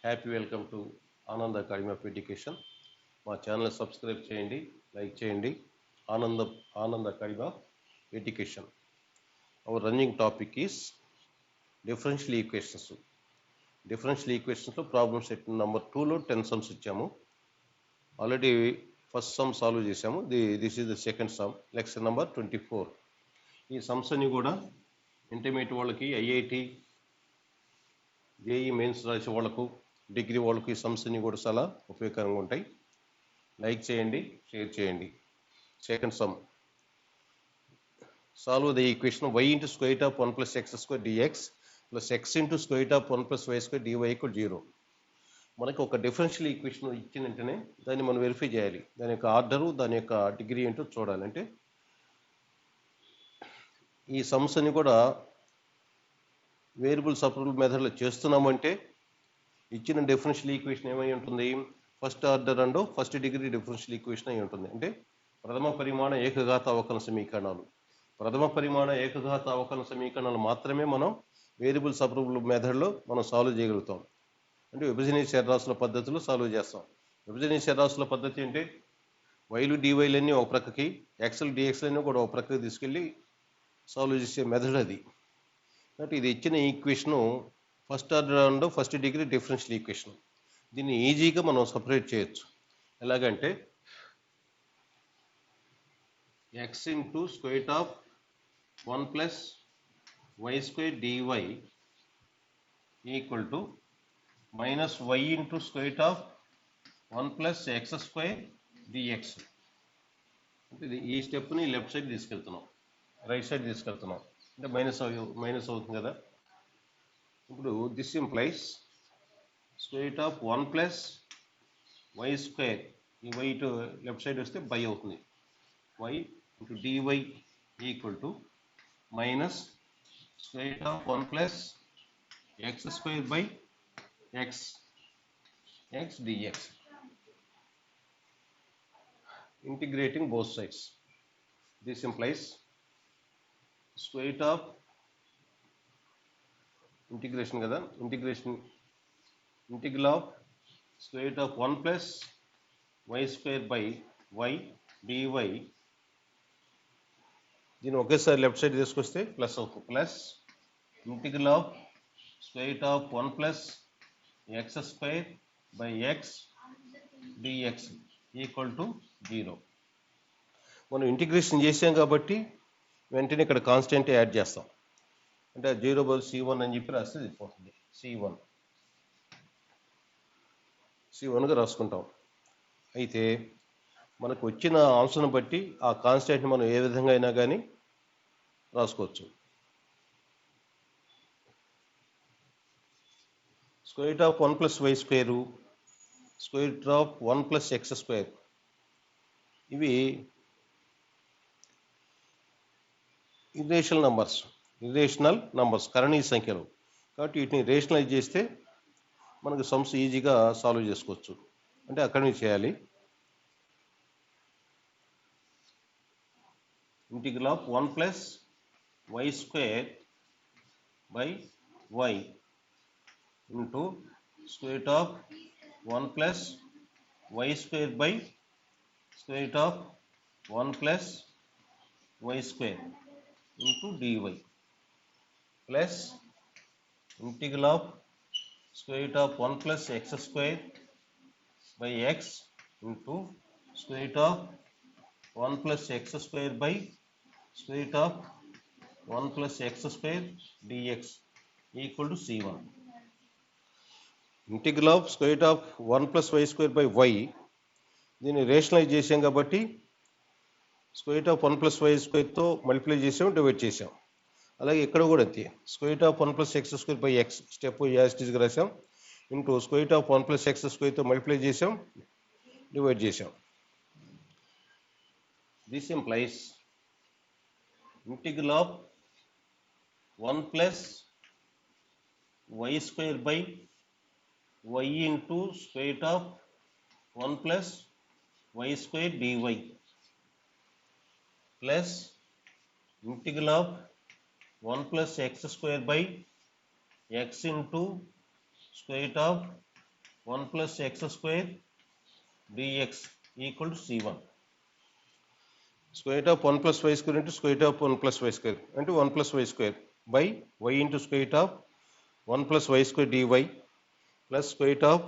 Happy welcome to Anand academy of education. మా channel subscribe చేయండి, like చేయండి. Anand academy of education. Our running topic is differential equations. Differential ఈక్వేషన్స్లో problem set number 2లో 10 sums ఇచ్చాము. Already first sum solve చేసాము. This is the second sum, lecture number 24. ఈ sums అన్ని కూడా ఇంటర్మీడియట్ వాళ్ళకి, ఐఐటి, జేఈ మెయిన్స్ రాసే వాళ్ళకు, డిగ్రీ వాళ్ళకు ఈ సమ్స్ అన్ని కూడా చాలా ఉపయోగకరంగా ఉంటాయి. లైక్ చేయండి, షేర్ చేయండి. Second sum, solve the equation y into square of 1 plus x square dx plus x into square of 1 plus y square dy equal 0. మనకి ఒక డిఫరెన్షియల్ ఈక్వేషన్ ఇచ్చిన వెంటనే దాన్ని మనం వెరిఫై చేయాలి. దాని యొక్క ఆర్డరు, దాని యొక్క డిగ్రీ ఏంటో చూడాలి. అంటే ఈ సమ్స్ అన్ని కూడా వేరియబుల్ సపరబుల్ మెథడ్లో చేస్తున్నామంటే ఇచ్చిన డిఫరెన్షియల్ ఈక్వేషన్ ఏమై ఉంటుంది? First order and first degree differential equation అయి ఉంటుంది. అంటే ప్రథమ పరిమాణ ఏకఘాత అవకలన సమీకరణాలు. ప్రథమ పరిమాణ ఏకఘాత అవకలన సమీకరణాలు మాత్రమే మనం వేరియబుల్ సపరబుల్ మెథడ్లో మనం సాల్వ్ చేయగలుగుతాం. అంటే విభజనీయ చరరాశుల పద్ధతిలో సాల్వ్ చేస్తాం. విభజనీయ చరరాశుల పద్ధతి అంటే వైలు డివైలన్నీ ఒక ప్రక్కకి, ఎక్స్లు డిఎక్స్లన్నీ కూడా ఒక ప్రక్కకి తీసుకెళ్ళి సాల్వ్ చేసే మెథడ్ అది. అంటే ఇది ఇచ్చిన equation first order and first degree differential equation. దీన్ని ఈజీగా మనం సపరేట్ చేయొచ్చు. ఎలాగంటే x into square of 1 plus y square dy equal to minus y into square of 1 plus x square dx. అంటే ఈ స్టెప్ని లెఫ్ట్ సైడ్ తీసుకెళ్తున్నాం, రైట్ సైడ్ తీసుకెళ్తున్నాం. అంటే మైనస్ అవుతుంది కదా. ఇప్పుడు this implies square of 1 plus y square, ఈ వై ఇటు లెఫ్ట్ సైడ్ వస్తే బై అవుతుంది. Why into dy equal to minus square of 1 plus x square by x dx. Integrating both sides. This implies square of integration కదా, integral of square of 1 plus y square by y dy. దీన్ని ఒకేసారి left side తీసుకొస్తే plus అవుతుంది. Plus integral of square of 1 plus x square by x dx equal to 0. మనం integration చేసాం కాబట్టి వెంటనే ఇక్కడ కాన్స్టెంట్ యాడ్ చేస్తాం. అంటే 0 బదులు C1 అని చెప్పి రాస్తే సరిపోతుంది. C1గా రాసుకుంటాం. అయితే మనకు వచ్చిన ఆన్సర్ని బట్టి ఆ కాన్స్టెంట్ని మనం ఏ విధంగా అయినా కానీ రాసుకోవచ్చు. Square of 1 plus y square, square of 1 plus x square, ఇవి ఇర్రేషనల్ నంబర్స్, కరణీయ సంఖ్యలు. కాబట్టి వీటిని రేషనలైజ్ చేస్తే మనకు సమ్స్ ఈజీగా సాల్వ్ చేసుకోవచ్చు. అంటే అక్కడి నుంచి చేయాలి. Integral of 1 plus y square by y into square of 1 plus y square by square of 1 plus y square into dy plus integral of square of 1 plus x square by x into square of 1 plus x square by square of 1 plus x square dx equal to C1. Integral of square of 1 plus y square by y, దీన్ని rationalise చేసాం కాబట్టి square of 1 plus y స్క్వేర్తో multiply చేసాం, divide చేసాం. అలాగే ఇక్కడ కూడా అంతే. Square of 1 plus x square by x step యాస్టీస్గా రాసాం, into square of 1 plus x స్క్వేర్తో మల్టిప్లై చేసాం, డివైడ్ చేసాం. This implies integral of 1 plus y square by y into square of 1 plus y square dy plus integral of 1 plus x square by x into square of 1 plus x square dx equal to c1. Square root of 1 plus y square into square root of 1 plus y square into 1 plus y square by y into square root of 1 plus y square dy plus square root of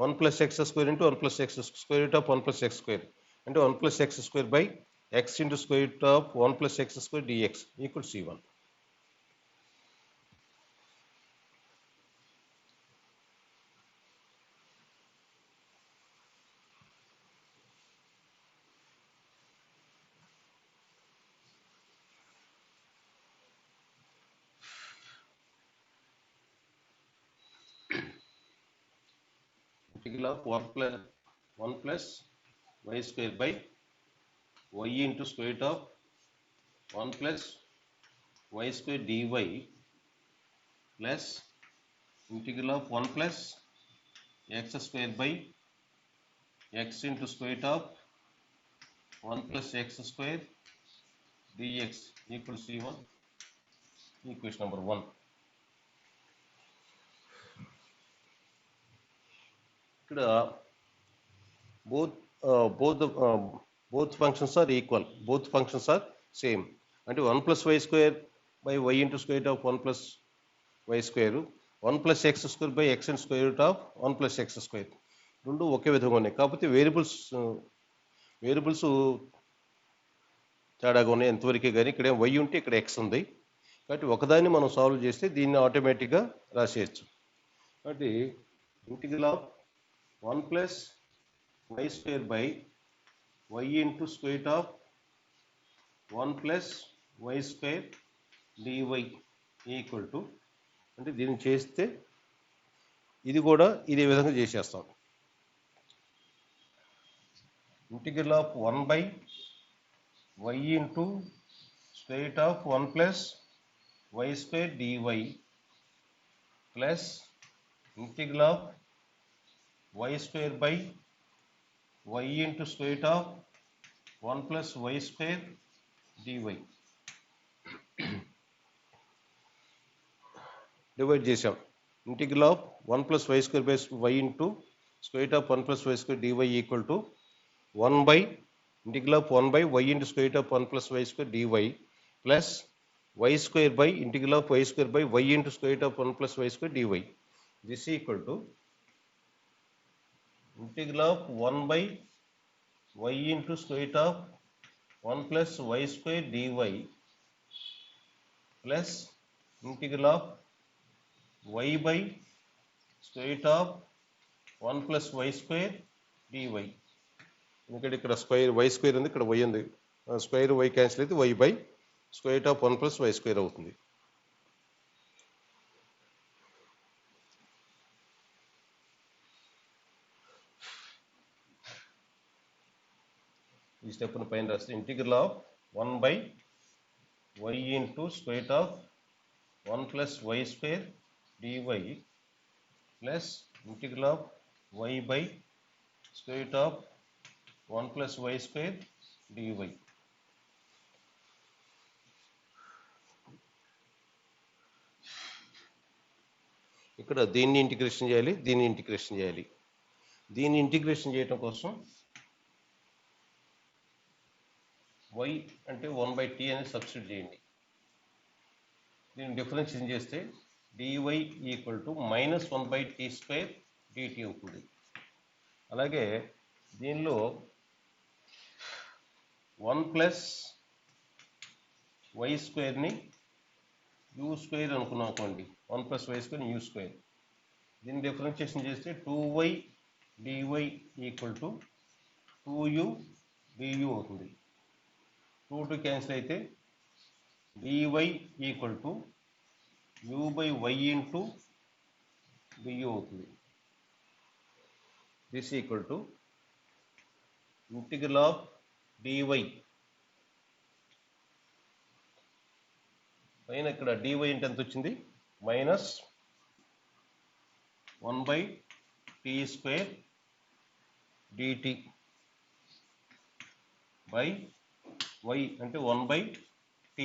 1 plus x square into 1 plus x square root of 1 plus x square into 1 plus x square by x into square root of 1 plus x square dx equal to c1. Integral of 1 plus y square by y into square root of 1 plus y square dy plus integral of 1 plus x square by x into square root of 1 plus x square dx equal to c1. Equation number 1. ఇక్కడ both both functions are equal, both functions are same. అంటే 1 plus y square by y into square root of 1 plus y square 1 plus x square by x into square root of 1 plus x square రెండు ఒకే విధంగా ఉన్నాయి. కాకపోతే variables తేడాగా ఉన్నాయి ఎంతవరకే, కానీ ఇక్కడ y ఉంటే ఇక్కడ x ఉంది కాబట్టి ఒకదాన్ని మనం సాల్వ్ చేస్తే దీన్ని ఆటోమేటిక్గా రాసేయచ్చు. కాబట్టి integral of 1 plus y square by y into square root of 1 plus y square dy equal to, అంటే దీన్ని చేస్తే ఇది కూడా ఇదే విధంగా చేసేస్తాం. Integral of 1 by y into square root of 1 plus y square dy plus integral of y square by y into square root of 1 plus y square dy. Divide చేసాం. Integral of 1 plus y square by y into square root of 1 plus y square dy equal to 1 by integral of 1 by y into square root of 1 plus y square dy plus y square by integral of y square by y into square root of 1 plus y square dy. This equal to integral of 1 by y into square root of 1 plus y square dy plus integral of y by square root of 1 plus y square dy. ఎందుకంటే ఇక్కడ square y square ఉంది, ఇక్కడ y ఉంది, square y cancel అయితే y by square root of 1 plus y square అవుతుంది. ఈ స్టెప్ను పైన రాస్తే integral of 1 by y into square root of 1 plus y square dy plus integral of y by square root of 1 plus y square dy. ఇక్కడ దీన్ని integration చేయాలి, దీన్ని integration చేయాలి. దీన్ని ఇంటిగ్రేషన్ చేయడం కోసం y అంటే 1/t అనేది సబ్స్టిట్యూట్ చేయండి. దీన్ని డిఫరెన్షియేషన్ చేస్తే dy equal to -1/t square dt అవుతుంది. అలాగే దీనిలో 1 ప్లస్ y స్క్వేర్ని u స్క్వేర్ అనుకున్నాకోండి, 1 plus y square u square. దీన్ని డిఫరెన్షియేషన్ చేస్తే 2y dy equal to 2u du అవుతుంది. 2 క్యాన్సిల్ అయితే dy equal to u by y into du అవుతుంది. This equal to integral of dy పైన ఇక్కడ dy అంటే ఎంత వచ్చింది, -1/t square dt by y అంటే 1/t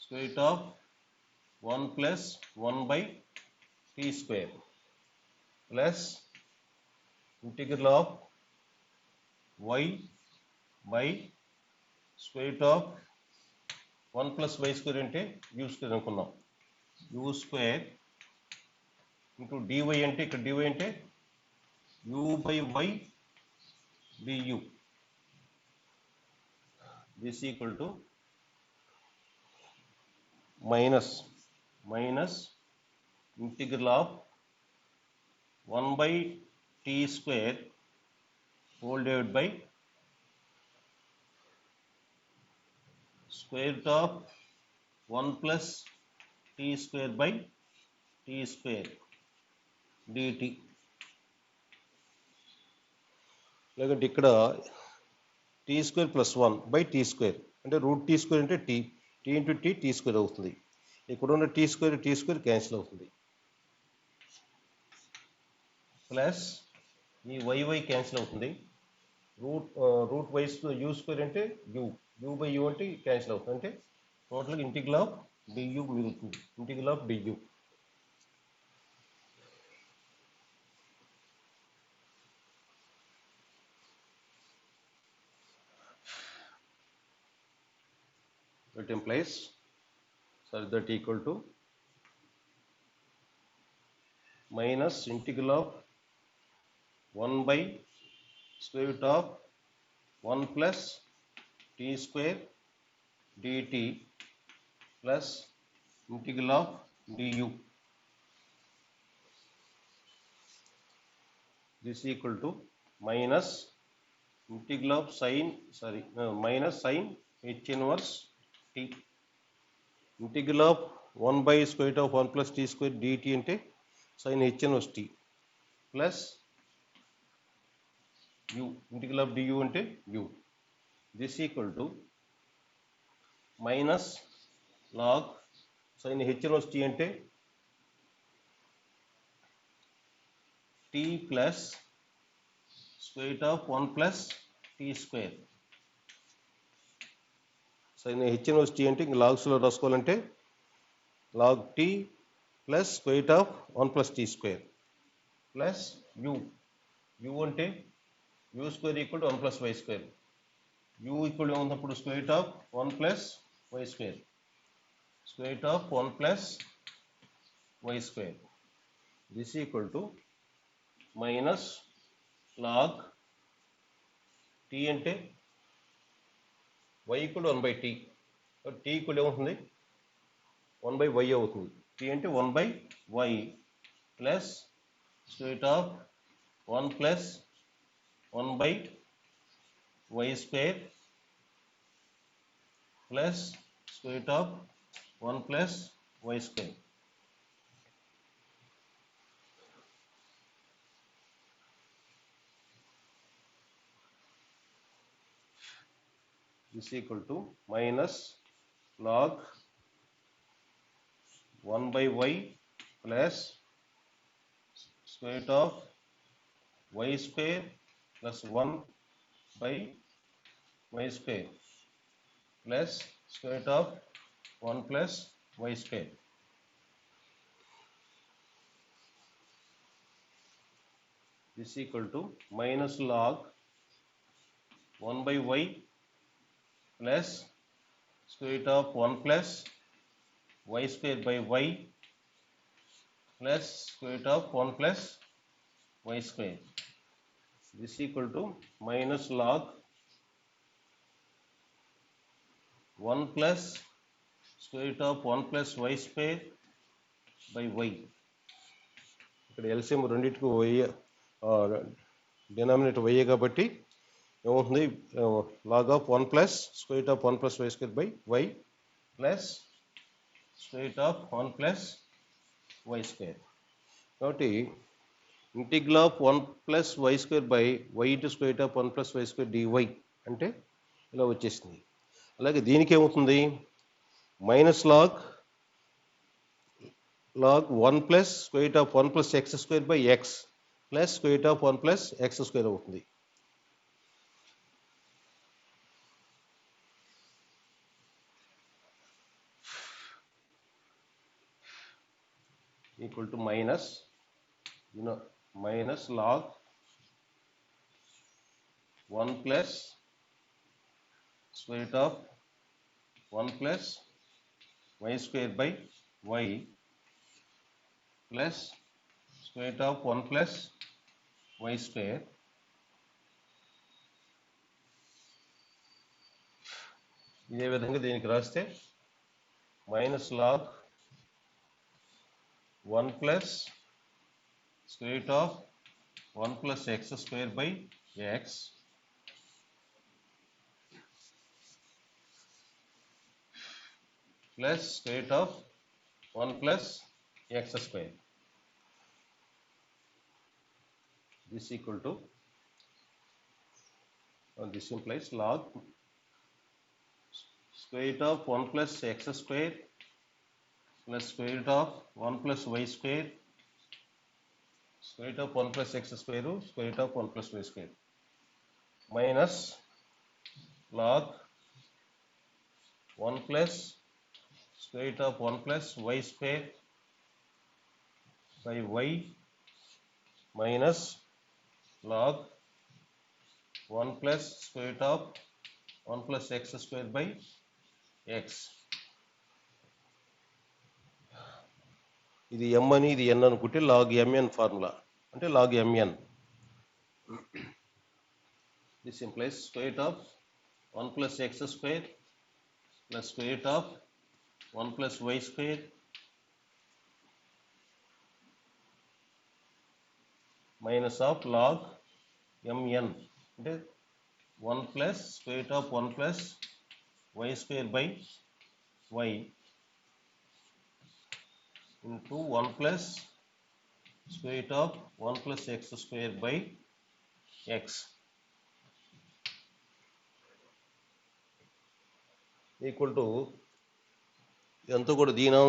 square root of 1 plus 1/t square plus integral of y by square root of 1 plus y square అంటే u square అనుకున్నాం. U square into dy అంటే ఇక్కడ డివై అంటే u by y du. This equal to minus integral of 1 by t square whole divided by square root of 1 plus t square by t square dt. లేదంటే ఇక్కడ t square plus 1 by t square అంటే route t square అంటే t into t square అవుతుంది. ఇక్కడ ఉన్న t square cancel అవుతుంది. Plus ఈ y cancel అవుతుంది. రూట్ వై యూ స్క్వేర్ అంటే యూ బై యూ అంటే క్యాన్సిల్ అవుతుంది. అంటే టోటల్గా ఇంటిగ్రల్ ఆఫ్ du మిగులుతుంది. Integral of du. That implies that equal to minus integral of 1 by square root of 1 plus t square dt plus integral of du. This equal to minus integral of minus sin h inverse t. Integral of 1 by square root of 1 plus t square dt అంటే sin h inverse t plus u. Integral of du అంటే u. This equal to minus log sin h inverse t అంటే t plus square root of 1 plus t square. sin h inverse t అంటే ఇంక లాగ్స్లో రాసుకోవాలంటే log t plus square root of 1 plus t square plus u అంటే u square equal to 1 plus y square. u equal to ఉన్నప్పుడు square root of 1 plus y square. Square root of 1 plus y square. This equal to minus log t అంటే y equal to 1 by t. t equal to ఏమవుతుంది 1 by y అవుతుంది. t అంటే 1 by y plus square root of 1 plus 1 by y square plus square root of 1 plus y square. This equal to minus log 1 by y plus square root of y square plus 1 by y square plus square root of 1 plus y square. This equal to minus log 1 by y plus square root of 1 plus y square by y plus square root of 1 plus y square. This equal to minus log 1 plus square root of 1 plus y square by y. ఇక్కడ LCM రెండింటికి y denominator y కాబట్టి ఏమవుతుంది log of 1 plus square root of 1 plus y square by y plus square root of 1 plus y square. కాబట్టి integral of 1 plus y square by y into square root of 1 plus y square dy అంటే ఇలా వచ్చేసింది. అలాగే దీనికి ఏమవుతుంది minus log 1 plus square root of 1 plus x square by x plus square root of 1 plus x square అవుతుంది. Equal to minus log 1 plus square root of 1 plus y square by y plus square root of 1 plus y square ఇదే విధంగా దీనికి రాస్తే minus log 1 plus square root of 1 plus x square by x plus square root of 1 plus x square. This equal to, this implies log square root of 1 plus x square plus square root of 1 plus y square, square root of 1 plus x square, square root of 1 plus y square, minus log 1 plus square root of 1 plus y square by y minus log 1 plus square root of 1 plus x square by x. ఇది m అని ఇది n అనుకుంటే log mn formula అంటే log mn. This implies square root of 1 plus x square plus square root of 1 plus y square minus of log mn అంటే 1 plus square root of 1 plus y square by y into 1 plus square root of 1 plus x square by x equal to ఇదంతా కూడా దీని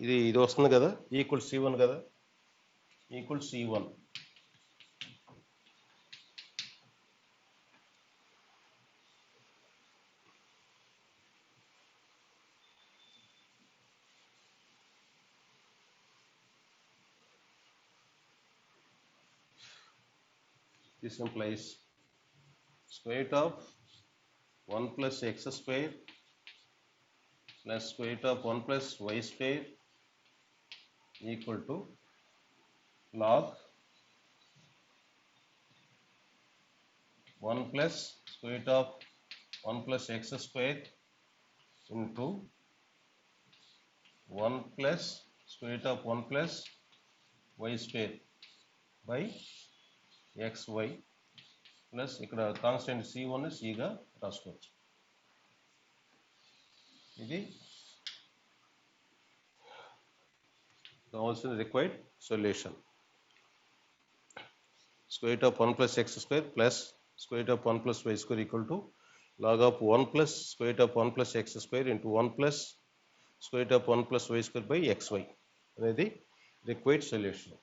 ఇది వస్తుంది కదా equal c1 కదా equal c1. This implies square root of 1 plus x square plus square root of 1 plus y square equal to log 1 plus square root of 1 plus x square into 1 plus square root of 1 plus y square by xy plus ఇక్కడ constant c1 cగా రాసుకోవచ్చు. ఇది కావాల్సిన required solution. Square root of 1 plus x square plus square root of 1 plus y square equal to log of 1 plus square root of 1 plus x square into 1 plus square root of 1 plus y square by xy అనేది required solution.